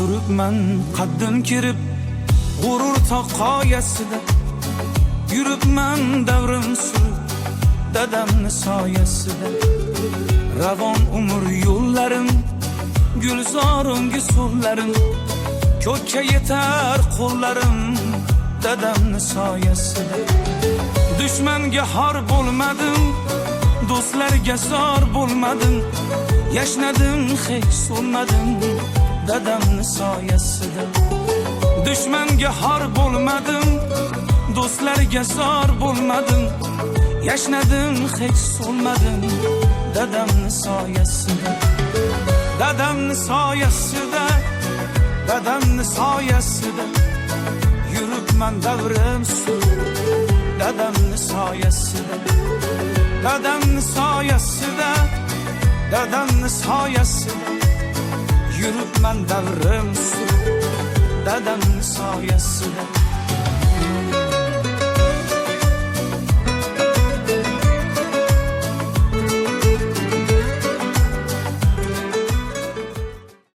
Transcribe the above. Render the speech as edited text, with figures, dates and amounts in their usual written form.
turibman qaddim kirib g'urur taqoyasida, yuribman davrim surib dadamni soyasida. Ravon umr yo'llarim, gulzor ungi so'llarim, ko'kka yetar qo'llarim dadamni soyasida. Dushmanga xor bo'lmadim, do'stlarga zor bo'lmadim, yashnadim hech so'nmadim dadamni soyasida. Dushmanga xor bo'lmadim, do'stlarga zor bo'lmadim, yashnadim hech so'nmadim dadamni soyasida. Dadamni soyasida, dadamni soyasida, yuribman davrim surib dadamni soyasida. Dadamni soyasida, dadamni soyasida, yuribman davrim surib dadamni soyasida.